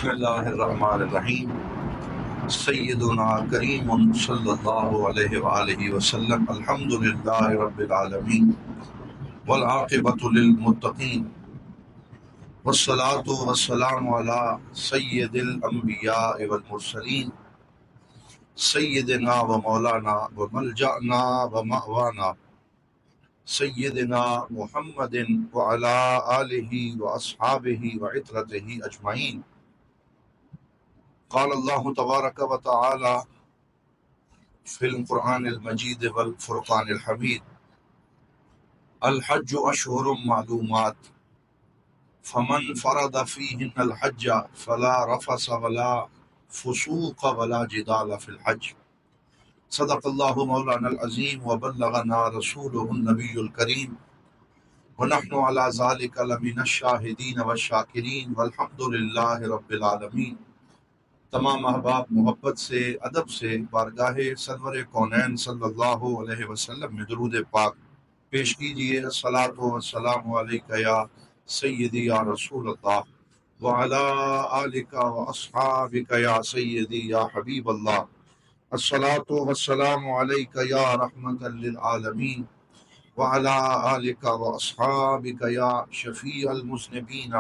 بسم اللہ الرحمن الرحیم سیدنا کریم صلی اللہ علیہ وآلہ وسلم الحمد للہ رب العالمین والعاقبۃ للمتقین والصلاة والسلام علی سید الانبیاء والمرسلین سیدنا و مولانا و ملجأنا و مأوانا سیدنا محمد وعلی آلہ و اصحابہ و عترتہ اجمعین۔ قال اللہ تبارک و تعالی فی القرآن المجید والفرقان الحمید الحج اشہر معلومات فمن فرض فیہن الحج فلا رفث ولا فسوق ولا جدال فی الحج۔ صدق اللہ مولانا العظیم وبلغنا رسولہ النبی الکریم ونحن علی ذلک لمن الشاہدین والشاکرین والحمد للہ رب العالمین۔ تمام احباب محبت سے ادب سے بارگاہ سرور کونین صلی اللہ علیہ وسلم میں درود پاک پیش کیجئے۔ الصلاۃ والسلام علیک یا سیدی یا رسول اللہ وعلی آلک و اصحابک یا سیدی یا حبیب اللہ۔ الصلاۃ والسلام علیک یا رحمۃ للعالمین وعلی آلک و اصحابک یا شفیع المذنبین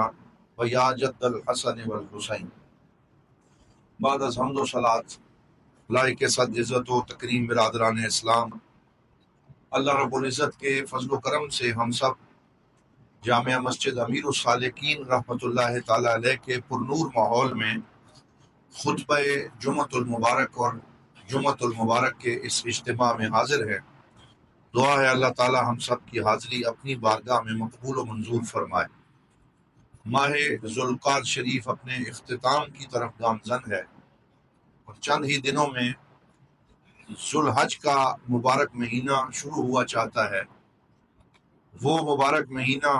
و یا جد الحسن والحسین۔ بعد از حمد و صلات لائق صد عزت و تکریم برادران اسلام، اللہ رب العزت کے فضل و کرم سے ہم سب جامعہ مسجد امیر السالکین رحمۃ اللہ تعالی علیہ کے پرنور ماحول میں خطبہ جمعۃ المبارک اور جمعۃ المبارک کے اس اجتماع میں حاضر ہے۔ دعا ہے اللہ تعالی ہم سب کی حاضری اپنی بارگاہ میں مقبول و منظور فرمائے۔ ماہ ذوالقعدہ شریف اپنے اختتام کی طرف گامزن ہے اور چند ہی دنوں میں ذوالحج کا مبارک مہینہ شروع ہوا چاہتا ہے، وہ مبارک مہینہ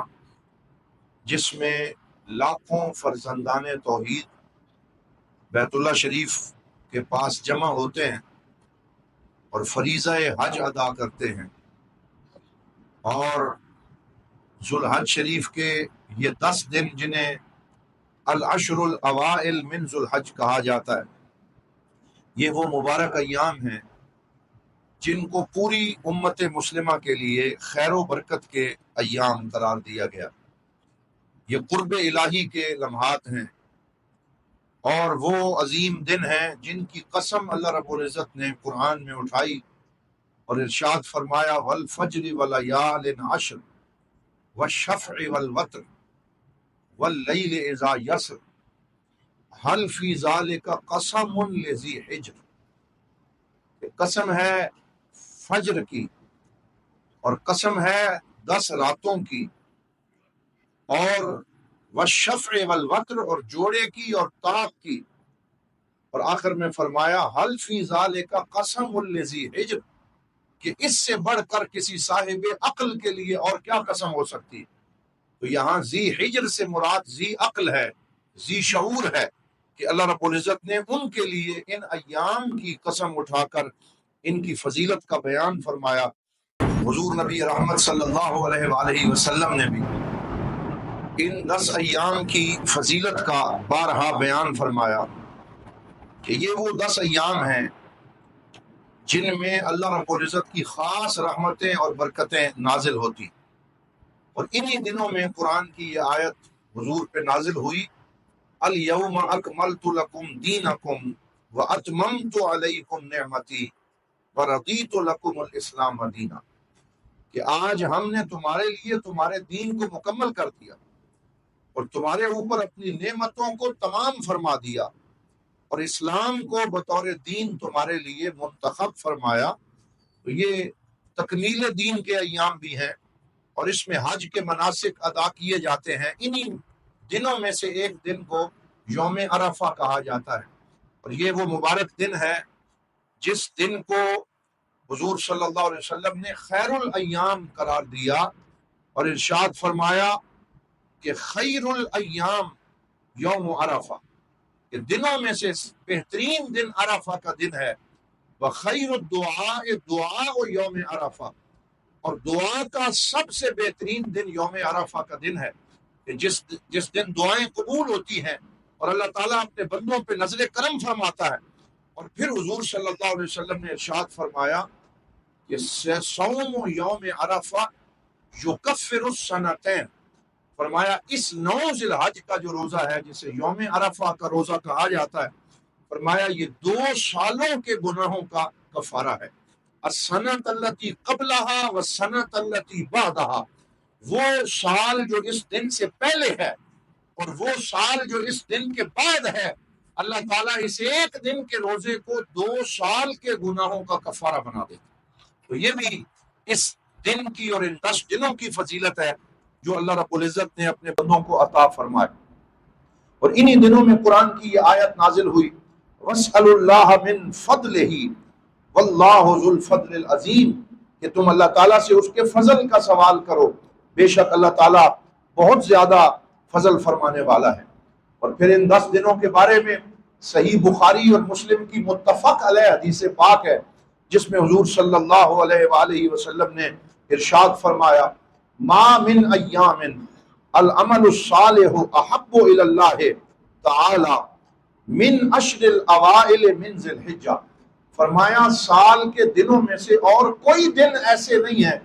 جس میں لاکھوں فرزندان توحید بیت اللہ شریف کے پاس جمع ہوتے ہیں اور فریضہ حج ادا کرتے ہیں، اور ذوالحج شریف کے یہ 10 دن جنہیں العشر الاوائل من ذوالحج کہا جاتا ہے، یہ وہ مبارک ایام ہیں جن کو پوری امت مسلمہ کے لیے خیر و برکت کے ایام قرار دیا گیا۔ یہ قرب الہی کے لمحات ہیں اور وہ عظیم دن ہیں جن کی قسم اللہ رب العزت نے قرآن میں اٹھائی اور ارشاد فرمایا والفجر ولیال عشر والشفع والوتر واللیل اذا یسر هل فی ذلک قسم لذی حجر۔ قسم ہے فجر کی اور قسم ہے 10 راتوں کی، اور والشفع والوتر اور جوڑے کی اور طاق کی، اور آخر میں فرمایا هل فی ذلک قسم لذی حجر، کہ اس سے بڑھ کر کسی صاحب عقل کے لیے اور کیا قسم ہو سکتی ہے۔ تو یہاں ذی حجر سے مراد ذی عقل ہے، ذی شعور ہے، کہ اللہ رب العزت نے ان کے لیے ان ایام کی قسم اٹھا کر ان کی فضیلت کا بیان فرمایا۔ حضور نبی رحمت صلی اللہ علیہ وآلہ وسلم نے بھی ان 10 ایام کی فضیلت کا بارہا بیان فرمایا کہ یہ وہ 10 ایام ہیں جن میں اللہ رب العزت کی خاص رحمتیں اور برکتیں نازل ہوتی، اور انہی دنوں میں قرآن کی یہ آیت حضور پہ نازل ہوئی الیوم اکملت لکم دینکم واتممت علیکم نعمتی ورضیت لکم الاسلام دینا، کہ آج ہم نے تمہارے لیے تمہارے دین کو مکمل کر دیا اور تمہارے اوپر اپنی نعمتوں کو تمام فرما دیا اور اسلام کو بطور دین تمہارے لیے منتخب فرمایا۔ تو یہ تکمیل دین کے ایام بھی ہیں اور اس میں حج کے مناسک ادا کیے جاتے ہیں۔ انہی دنوں میں سے ایک دن کو یوم عرفہ کہا جاتا ہے، اور یہ وہ مبارک دن ہے جس دن کو حضور صلی اللہ علیہ وسلم نے خیر الایام قرار دیا اور ارشاد فرمایا کہ خیر الایام یوم عرفہ، کہ دنوں میں سے بہترین دن عرفہ کا دن ہے، وخیر الدعاء دعاء یوم عرفہ، اور دعا کا سب سے بہترین دن یوم عرفہ کا دن ہے، کہ جس دن دعائیں قبول ہوتی ہیں اور اللہ تعالیٰ اپنے بندوں پہ نظر کرم فرماتا ہے۔ اور پھر حضور صلی اللہ علیہ وسلم نے ارشاد فرمایا کہ صوم یوم عرفہ یکفر السنتین، فرمایا اس 9 ذی الحج کا جو روزہ ہے جسے یوم عرفہ کا روزہ کہا جاتا ہے، فرمایا یہ 2 سالوں کے گناہوں کا کفارہ ہے۔ السنۃ التی قبلہا والسنۃ التی بعدہا، وہ سال جو اس دن سے پہلے ہے اور وہ سال جو اس دن کے بعد ہے، اللہ تعالیٰ اس ایک دن کے روزے کو 2 سال کے گناہوں کا کفارہ بنا دیتا۔ تو یہ بھی اس دن کی اور ان 10 دنوں کی فضیلت ہے جو اللہ رب العزت نے اپنے بندوں کو عطا فرمائے۔ اور انہی دنوں میں قرآن کی یہ آیت نازل ہوئی، وَاسْأَلُوا اللَّهَ مِن فَضْلِهِ وَاللَّهُ ذُو الْفَضْلِ الْعَظِيمِ، کہ تم اللہ تعالیٰ سے اس کے فضل کا سوال کرو، بے شک اللہ تعالیٰ بہت زیادہ فضل فرمانے والا ہے۔ اور پھر ان 10 دنوں کے بارے میں صحیح بخاری اور مسلم کی متفق علیہ حدیث پاک ہے، جس میں حضور صلی اللہ علیہ وآلہ وسلم نے ارشاد فرمایا، ما من ایام العمل الصالح احب الی اللہ تعالی من عشر الاوائل من ذی الحجہ، فرمایا سال کے دنوں میں سے اور کوئی دن ایسے نہیں ہیں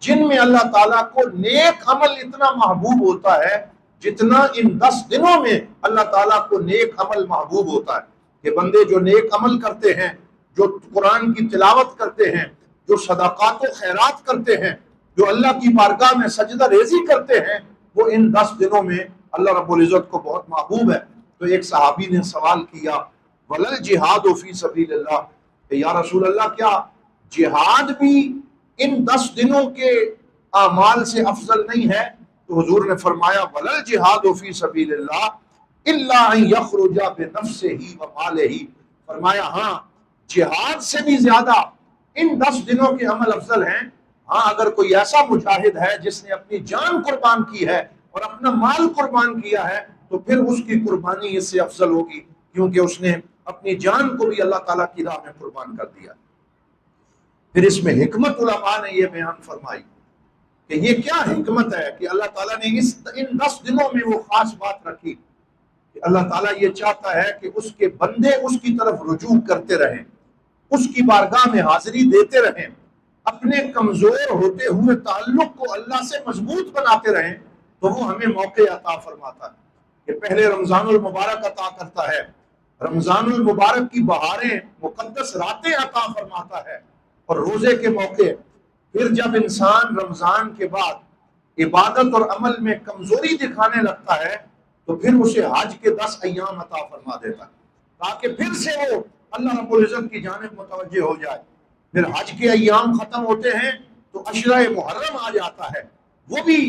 جن میں اللہ تعالیٰ کو نیک عمل اتنا محبوب ہوتا ہے جتنا ان 10 دنوں میں اللہ تعالیٰ کو نیک عمل محبوب ہوتا ہے۔ کہ بندے جو نیک عمل کرتے ہیں، جو قرآن کی تلاوت کرتے ہیں، جو صدقات و خیرات کرتے ہیں، جو اللہ کی بارگاہ میں سجدہ ریزی کرتے ہیں، وہ ان 10 دنوں میں اللہ رب العزت کو بہت محبوب ہے۔ تو ایک صحابی نے سوال کیا، وَلَا الْجِهَادُ فِي سَبِيلِ اللَّهِ، کہ یا رسول اللہ کیا جہاد بھی ان 10 دنوں کے اعمال سے افضل نہیں ہے؟ تو حضور نے فرمایا، وَلَا الْجِهَادُ فِي سَبِيلِ اللَّهِ إِلَّا أَن يَخْرُجَ بِنَفْسِهِ وَمَالِهِ، فرمایا ہاں جہاد سے بھی زیادہ ان 10 دنوں کے عمل افضل ہیں۔ ہاں اگر کوئی ایسا مجاہد ہے جس نے اپنی جان قربان کی ہے اور اپنا مال قربان کیا ہے تو پھر اس کی قربانی اس سے افضل ہوگی، کیونکہ اس نے اپنی جان کو بھی اللہ تعالیٰ کی راہ میں قربان کر دیا۔ پھر اس میں حکمت علماء نے یہ بیان فرمائی کہ یہ کیا حکمت ہے کہ اللہ تعالیٰ نے ان 10 دنوں میں وہ خاص بات رکھی کہ اللہ تعالیٰ یہ چاہتا ہے کہ اس کے بندے اس کی طرف رجوع کرتے رہیں، اس کی بارگاہ میں حاضری دیتے رہیں، اپنے کمزور ہوتے ہوئے تعلق کو اللہ سے مضبوط بناتے رہیں، تو وہ ہمیں موقع عطا فرماتا ہے کہ پہلے رمضان المبارک عطا کرتا ہے، رمضان المبارک کی بہاریں مقدس راتیں عطا فرماتا ہے اور روزے کے موقع۔ پھر جب انسان رمضان کے بعد عبادت اور عمل میں کمزوری دکھانے لگتا ہے تو پھر اسے حج کے 10 ایام عطا فرما دیتا ہے تاکہ پھر سے وہ اللہ رب العزت کی جانب متوجہ ہو جائے۔ پھر حج کے ایام ختم ہوتے ہیں تو عشرہ محرم آ جاتا ہے، وہ بھی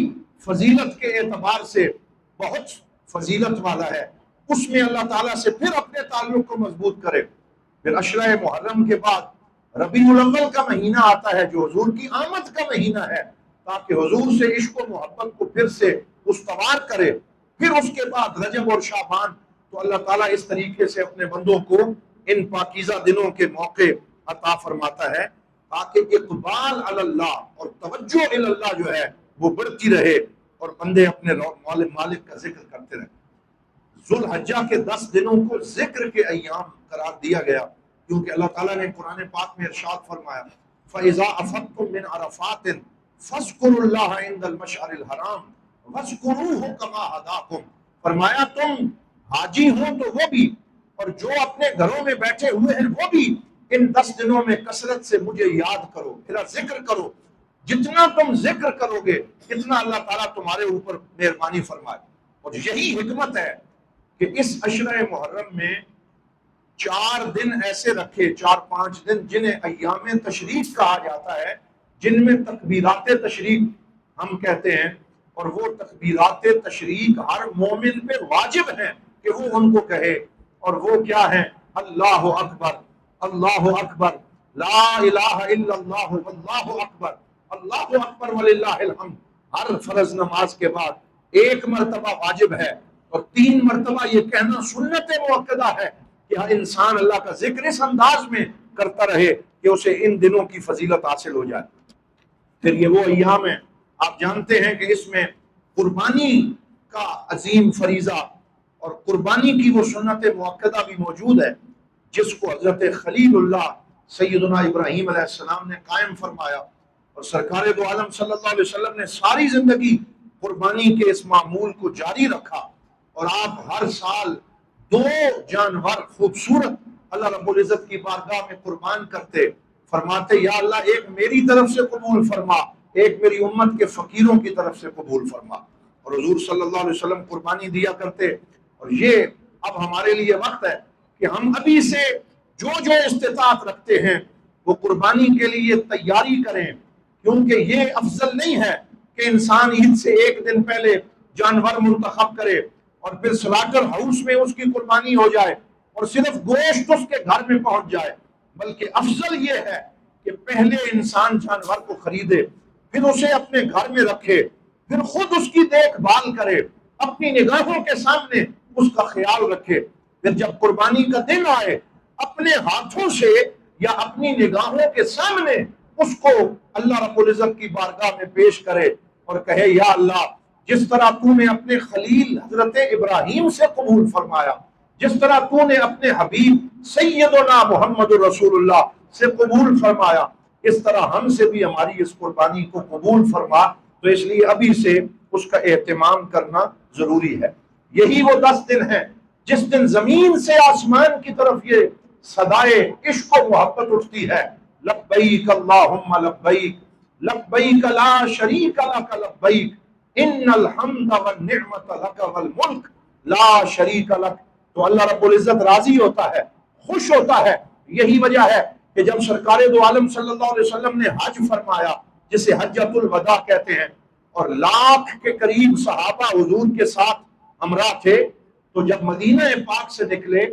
فضیلت کے اعتبار سے بہت فضیلت والا ہے، اس میں اللہ تعالیٰ سے پھر اپنے تعلق کو مضبوط کرے۔ پھر عشرہ محرم کے بعد ربیع الاول کا مہینہ آتا ہے جو حضور کی آمد کا مہینہ ہے، تاکہ حضور سے عشق و محبت کو پھر سے استوار کرے۔ پھر اس کے بعد رجب اور شعبان، تو اللہ تعالیٰ اس طریقے سے اپنے بندوں کو ان پاکیزہ دنوں کے موقع عطا فرماتا ہے تاکہ اقبال علی اللہ اور توجہ الی اللہ جو ہے وہ بڑھتی رہے اور بندے اپنے مالک کا ذکر کرتے رہیں۔ ذوالحجہ کے 10 دنوں کو ذکر کے ایام قرار دیا گیا کیونکہ اللہ تعالیٰ نے قرآن پاک میں ارشاد فرمایا، فَإِذَا أَفَضْتُم مِّنْ عَرَفَاتٍ فَاذْكُرُوا اللَّهَ عِندَ الْمَشْعَرِ الْحَرَامِ وَاذْكُرُوهُ كَمَا هَدَاكُمْ، فرمایا تم حاجی ہوں تو وہ بھی اور جو اپنے گھروں میں بیٹھے ہوئے ہیں وہ بھی ان 10 دنوں میں کثرت سے مجھے یاد کرو، میرا ذکر کرو۔ جتنا تم ذکر کرو گے اتنا اللہ تعالیٰ تمہارے اوپر مہربانی فرمائے۔ اور یہی حکمت ہے کہ اس عشرہ محرم میں 4 دن ایسے رکھے، 4-5 دن جنہیں ایام تشریق کہا جاتا ہے، جن میں تکبیرات تشریق ہم کہتے ہیں، اور وہ تکبیرات تشریق ہر مومن پہ واجب ہیں کہ وہ ان کو کہے، اور وہ کیا ہیں؟ اللہ اکبر، اللہ اکبر، لا الہ الا اللہ، واللہ اکبر، اللہ اکبر وللہ الحمد۔ ہر فرض نماز کے بعد 1 مرتبہ واجب ہے اور 3 مرتبہ یہ کہنا سنت مؤکدہ ہے کہ ہر انسان اللہ کا ذکر اس انداز میں کرتا رہے کہ اسے ان دنوں کی فضیلت حاصل ہو جائے۔ پھر یہ وہ ایام ہیں، آپ جانتے ہیں کہ اس میں قربانی کا عظیم فریضہ اور قربانی کی وہ سنت مؤکدہ بھی موجود ہے جس کو حضرت خلیل اللہ سیدنا ابراہیم علیہ السلام نے قائم فرمایا، اور سرکار دو عالم صلی اللہ علیہ وسلم نے ساری زندگی قربانی کے اس معمول کو جاری رکھا، اور آپ ہر سال 2 جانور خوبصورت اللہ رب العزت کی بارگاہ میں قربان کرتے، فرماتے یا اللہ ایک میری طرف سے قبول فرما، ایک میری امت کے فقیروں کی طرف سے قبول فرما، اور حضور صلی اللہ علیہ وسلم قربانی دیا کرتے۔ اور یہ اب ہمارے لیے وقت ہے کہ ہم ابھی سے جو استطاعت رکھتے ہیں وہ قربانی کے لیے تیاری کریں، کیونکہ یہ افضل نہیں ہے کہ انسان عید سے 1 دن پہلے جانور منتخب کرے اور پھر سلاٹر ہاؤس میں اس کی قربانی ہو جائے اور صرف گوشت اس کے گھر میں پہنچ جائے، بلکہ افضل یہ ہے کہ پہلے انسان جانور کو خریدے، پھر اسے اپنے گھر میں رکھے، پھر خود اس کی دیکھ بھال کرے، اپنی نگاہوں کے سامنے اس کا خیال رکھے، پھر جب قربانی کا دن آئے اپنے ہاتھوں سے یا اپنی نگاہوں کے سامنے اس کو اللہ رب العزت کی بارگاہ میں پیش کرے اور کہے یا اللہ جس طرح تو نے اپنے خلیل حضرت ابراہیم سے قبول فرمایا، جس طرح تو نے اپنے حبیب سیدنا محمد رسول اللہ سے قبول فرمایا، اس طرح ہم سے بھی ہماری اس قربانی کو قبول فرما۔ تو اس لیے ابھی سے اس کا اہتمام کرنا ضروری ہے۔ یہی وہ 10 دن ہیں جس دن زمین سے آسمان کی طرف یہ صدائے عشق و محبت اٹھتی ہے، لبیک اللہم لبیک لبیک لا شریک لک لبیک ان الحمد والنعمت لک والملک لا شریک لک۔ تو اللہ رب العزت راضی ہوتا ہے، خوش ہوتا ہے۔ یہی وجہ ہے کہ جب سرکار دو عالم صلی اللہ علیہ وسلم نے حج فرمایا جسے حجۃ الوداع کہتے ہیں، اور 1 لاکھ کے قریب صحابہ حضور کے ساتھ ہمراہ تھے، تو جب مدینہ پاک سے نکلے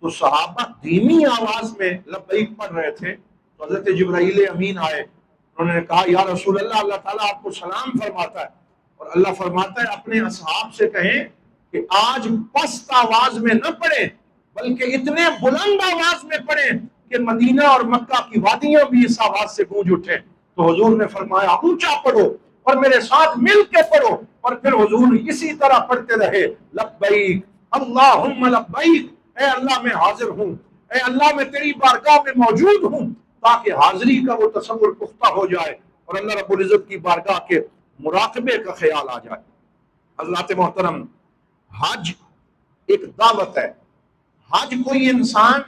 تو صحابہ دھیمی آواز میں لبیک پڑھ رہے تھے، تو حضرت جبرائیل امین آئے، انہوں نے کہا یا رسول اللہ، اللہ تعالیٰ آپ کو سلام فرماتا ہے، اور اللہ فرماتا ہے اپنے اصحاب سے کہیں کہ آج پست آواز میں نہ پڑھیں بلکہ اتنے بلند آواز میں پڑھیں کہ مدینہ اور مکہ کی وادیاں بھی اس آواز سے گونج اٹھیں۔ تو حضور نے فرمایا اونچا پڑھو اور میرے ساتھ مل کے پڑھو، اور پھر حضور اسی طرح پڑھتے رہے لبیک اللہم لبیک، اے اللہ میں حاضر ہوں، اے اللہ میں تیری بارگاہ میں موجود ہوں، تاکہ حاضری کا وہ تصور پختہ ہو جائے اور اللہ رب العزت کی بارگاہ کے مراقبے کا خیال آ جائے۔ حضرات محترم، حج ایک دعوت ہے۔ حج کوئی انسان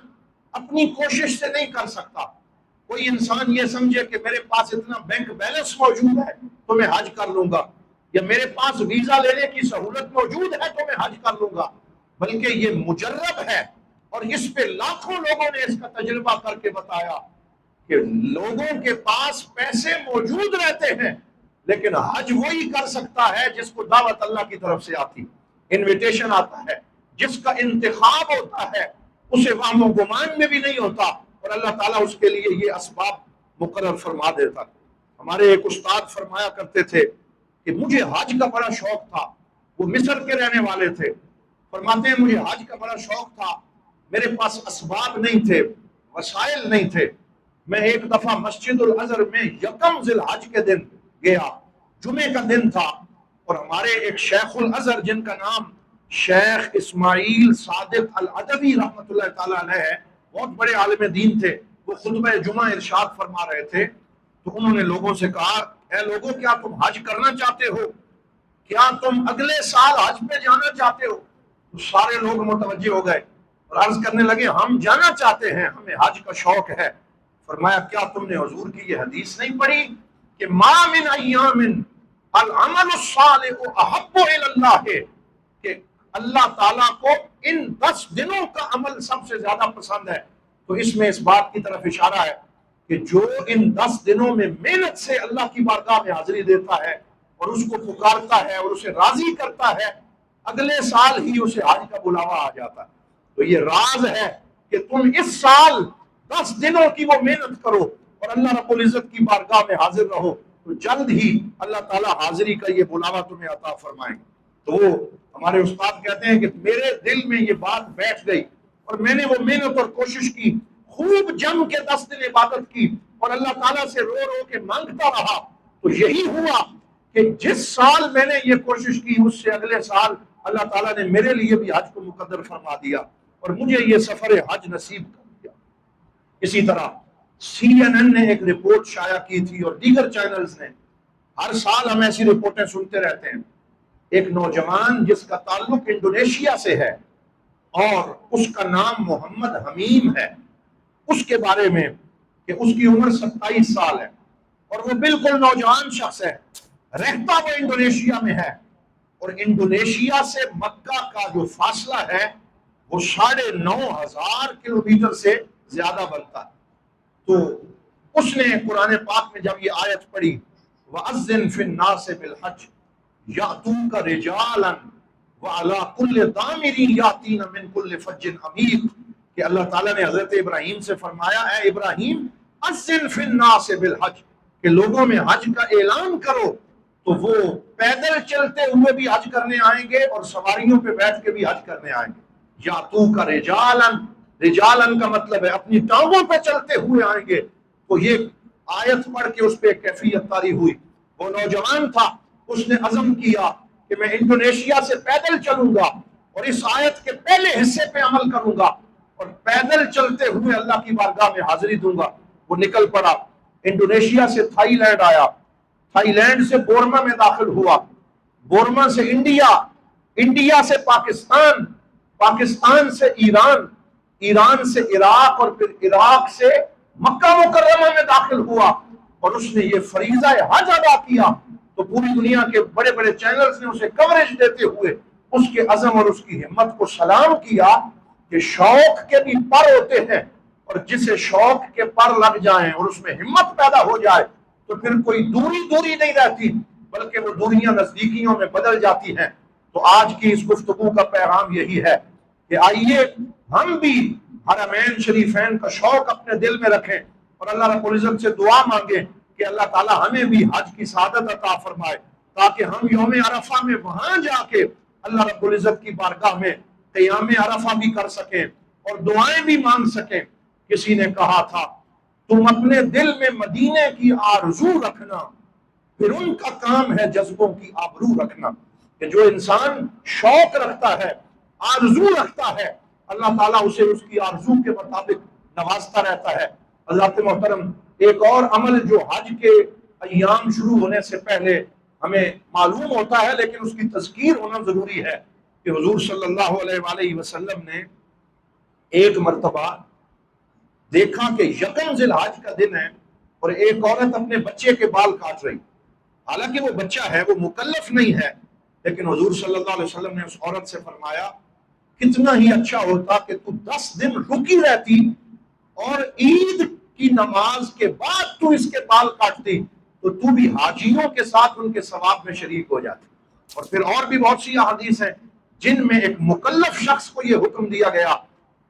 اپنی کوشش سے نہیں کر سکتا۔ کوئی انسان یہ سمجھے کہ میرے پاس اتنا بینک بیلنس موجود ہے تو میں حج کر لوں گا، یا میرے پاس ویزا لینے کی سہولت موجود ہے تو میں حج کر لوں گا، بلکہ یہ مجرب ہے، اور اس پہ لاکھوں لوگوں نے اس کا تجربہ کر کے بتایا کہ لوگوں کے پاس پیسے موجود رہتے ہیں لیکن حج وہی کر سکتا ہے جس کو دعوت اللہ کی طرف سے آتی، انویٹیشن آتا ہے، جس کا انتخاب ہوتا ہے، اسے وہم و گمان میں بھی نہیں ہوتا، اور اللہ تعالیٰ اس کے لیے یہ اسباب مقرر فرما دیتا۔ ہمارے ایک استاد فرمایا کرتے تھے کہ مجھے حج کا بڑا شوق تھا، وہ مصر کے رہنے والے تھے، فرماتے ہیں مجھے حج کا بڑا شوق تھا، میرے پاس اسباب نہیں تھے، وسائل نہیں تھے، میں ایک دفعہ مسجد الازہر میں 1 ذی الحج کے دن گیا، جمعے کا دن تھا، اور ہمارے ایک شیخ الازہر جن کا نام شیخ اسماعیل صادق العدوی رحمۃ اللہ تعالیٰ علیہ ہے، بہت بڑے عالم دین تھے، وہ خطبہ جمعہ ارشاد فرما رہے تھے، تو انہوں نے لوگوں سے کہا اے لوگوں کیا تم حج کرنا چاہتے ہو؟ کیا تم اگلے سال حج پہ جانا چاہتے ہو؟ تو سارے لوگ متوجہ ہو گئے اور عرض کرنے لگے ہم جانا چاہتے ہیں، ہمیں حج کا شوق ہے۔ فرمایا کیا تم نے حضور کی یہ حدیث نہیں پڑھی کہ ما من ایام العمل الصالح احب الی اللہ، کہ اللہ تعالیٰ کو ان 10 دنوں کا عمل سب سے زیادہ پسند ہے؟ تو اس میں اس بات کی طرف اشارہ ہے کہ جو ان 10 دنوں میں محنت سے اللہ کی بارگاہ میں حاضری دیتا ہے اور اس کو پکارتا ہے اور اسے راضی کرتا ہے، اگلے سال ہی اسے حج کا بلاوا آ جاتا ہے۔ تو یہ راز ہے کہ تم اس سال 10 دنوں کی وہ محنت کرو اور اللہ رب العزت کی بارگاہ میں حاضر رہو، تو جلد ہی اللہ تعالیٰ حاضری کا یہ بلاوا تمہیں عطا فرمائیں گے۔ تو وہ ہمارے استاد کہتے ہیں کہ میرے دل میں یہ بات بیٹھ گئی اور میں نے وہ محنت اور کوشش کی، خوب جم کے 10 دن عبادت کی اور اللہ تعالیٰ سے رو رو کے مانگتا رہا، تو یہی ہوا کہ جس سال میں نے یہ کوشش کی اس سے اگلے سال اللہ تعالیٰ نے میرے لیے بھی حج کو مقدر فرما دیا اور مجھے یہ سفر حج نصیب کر دیا۔ اسی طرح سی این این نے ایک رپورٹ شائع کی تھی اور دیگر چینلز نے، ہر سال ہم ایسی رپورٹیں سنتے رہتے ہیں، ایک نوجوان جس کا تعلق انڈونیشیا سے ہے اور اس کا نام محمد حمیم ہے، اس کے بارے میں کہ اس کی عمر 27 سال ہے اور وہ بالکل نوجوان شخص ہے، رہتا وہ انڈونیشیا میں ہے، اور انڈونیشیا سے مکہ کا جو فاصلہ ہے وہ 9,500 کلومیٹر سے زیادہ بنتا ہے۔ تو اس نے قرآن پاک میں جب یہ آیت پڑھی وَأَذِّن فِي النَّاسِ بِالْحَجِّ يَأْتُوكَ رِجَالًا وَعَلَىٰ كُلِّ ضَامِرٍ يَأْتِينَ مِنْ كُلِّ فَجٍّ عَمِيقٍ کہ اللہ تعالیٰ نے حضرت ابراہیم سے فرمایا، اے ابراہیم اذن فی الناس بالحج، کہ لوگوں میں حج کا اعلان کرو، تو وہ پیدل چلتے ہوئے بھی حج کرنے آئیں گے اور سواریوں پہ بیٹھ کے بھی حج کرنے آئیں گے۔ یا تو کا رجالن، رجالن کا مطلب ہے اپنی ٹانگوں پہ چلتے ہوئے آئیں گے۔ تو یہ آیت پڑھ کے اس پہ کیفیت طاری ہوئی۔ وہ نوجوان تھا، اس نے عزم کیا کہ میں انڈونیشیا سے پیدل چلوں گا اور اس آیت کے پہلے حصے پہ عمل کروں گا اور پیدل چلتے ہوئے اللہ کی بارگاہ میں حاضری دوں گا۔ وہ نکل پڑا، انڈونیشیا سے تھائی لینڈ آیا، تھائی لینڈ سے بورما میں داخل ہوا، بورما سے انڈیا، انڈیا سے پاکستان، پاکستان سے ایران، ایران سے عراق اور پھر عراق سے مکہ مکرمہ میں داخل ہوا اور اس نے یہ فریضہ حج ادا کیا۔ تو پوری دنیا کے بڑے بڑے چینلز نے اسے کوریج دیتے ہوئے اس کے عزم اور اس کی ہمت کو سلام کیا کہ شوق کے بھی پر ہوتے ہیں، اور جسے شوق کے پر لگ جائیں اور اس میں ہمت پیدا ہو جائے تو پھر کوئی دوری نہیں رہتی، بلکہ وہ دوریاں نزدیکیوں میں بدل جاتی ہیں۔ تو آج کی اس گفتگو کا پیغام یہی ہے کہ آئیے ہم بھی حرمین شریفین کا شوق اپنے دل میں رکھیں اور اللہ رب العزت سے دعا مانگیں کہ اللہ تعالی ہمیں بھی حج کی سعادت عطا فرمائے، تاکہ ہم یوم عرفہ میں وہاں جا کے اللہ رب العزت کی بارگاہ میں قیام عرفہ بھی کر سکیں اور دعائیں بھی مانگ سکیں۔ کسی نے کہا تھا تم اپنے دل میں مدینے کی آرزو رکھنا، پھر ان کا کام ہے جذبوں کی آبرو رکھنا، کہ جو انسان شوق رکھتا ہے، آرزو رکھتا ہے، اللہ تعالیٰ اسے اس کی آرزو کے مطابق نوازتا رہتا ہے۔ حضرات محترم، ایک اور عمل جو حج کے ایام شروع ہونے سے پہلے ہمیں معلوم ہوتا ہے لیکن اس کی تذکیر ہونا ضروری ہے کہ حضور صلی اللہ علیہ وآلہ وسلم نے ایک مرتبہ دیکھا کہ یکم ذی الحج کا دن ہے اور ایک عورت اپنے بچے کے بال کاٹ رہی، حالانکہ وہ بچہ ہے، وہ مکلف نہیں ہے، لیکن حضور صلی اللہ علیہ وسلم نے اس عورت سے فرمایا کتنا ہی اچھا ہوتا کہ تو 10 دن رکی رہتی اور عید کی نماز کے بعد تو اس کے بال کاٹتی، تو بھی حاجیوں کے ساتھ ان کے ثواب میں شریک ہو جاتی۔ اور پھر اور بھی بہت سی احادیث ہیں جن میں ایک مکلف شخص کو یہ حکم دیا گیا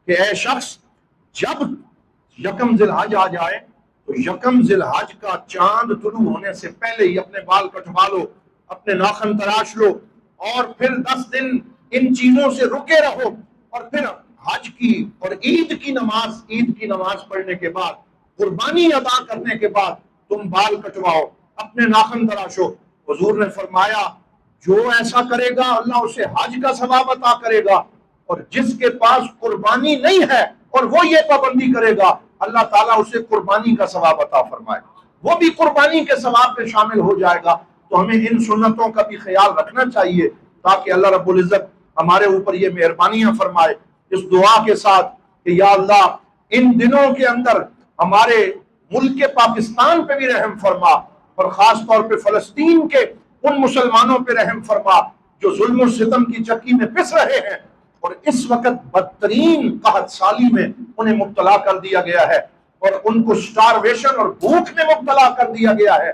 کہ اے شخص، جب یکم ذی الحج آ جائے تو یکم ذی الحج کا چاند طلوع ہونے سے پہلے ہی اپنے بال کٹوا لو، اپنے ناخن تراش لو، اور پھر 10 دن ان چیزوں سے رکے رہو، اور پھر حج کی اور عید کی نماز پڑھنے کے بعد، قربانی ادا کرنے کے بعد تم بال کٹواؤ، اپنے ناخن تراشو۔ حضور نے فرمایا جو ایسا کرے گا اللہ اسے حج کا ثواب عطا کرے گا، اور جس کے پاس قربانی نہیں ہے اور وہ یہ پابندی کرے گا اللہ تعالیٰ اسے قربانی کا ثواب عطا فرمائے، وہ بھی قربانی کے ثواب میں شامل ہو جائے گا۔ تو ہمیں ان سنتوں کا بھی خیال رکھنا چاہیے تاکہ اللہ رب العزت ہمارے اوپر یہ مہربانیاں فرمائے، اس دعا کے ساتھ کہ یا اللہ ان دنوں کے اندر ہمارے ملک پاکستان پہ بھی رحم فرما، اور خاص طور پہ فلسطین کے ان مسلمانوں پہ رحم فرما جو ظلم و ستم کی چکی میں پس رہے ہیں اور اس وقت بدترین قحط سالی میں انہیں مبتلا کر دیا گیا ہے اور ان کو سٹارویشن اور بھوک میں مبتلا کر دیا گیا ہے۔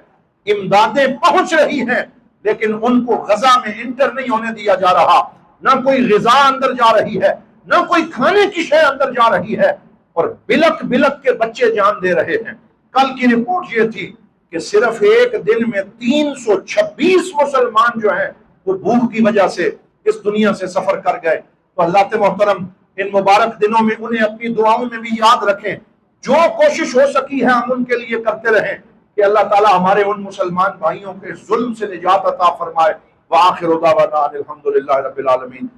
امدادیں پہنچ رہی ہیں لیکن ان کو غزہ میں انٹر نہیں ہونے دیا جا رہا، نہ کوئی غذا اندر جا رہی ہے، نہ کوئی کھانے کی شے اندر جا رہی ہے، اور بلک بلک کے بچے جان دے رہے ہیں۔ کل کی رپورٹ یہ تھی کہ صرف ایک دن میں 326 مسلمان جو ہیں وہ بھوک کی وجہ سے اس دنیا سے سفر کر گئے۔ تو اللہ محترم ان مبارک دنوں میں انہیں اپنی دعاؤں میں بھی یاد رکھیں، جو کوشش ہو سکی ہے ہم ان کے لیے کرتے رہیں کہ اللہ تعالی ہمارے ان مسلمان بھائیوں کے ظلم سے نجات عطا فرمائے، وآخر دعوانا ان الحمد للہ رب العالمین.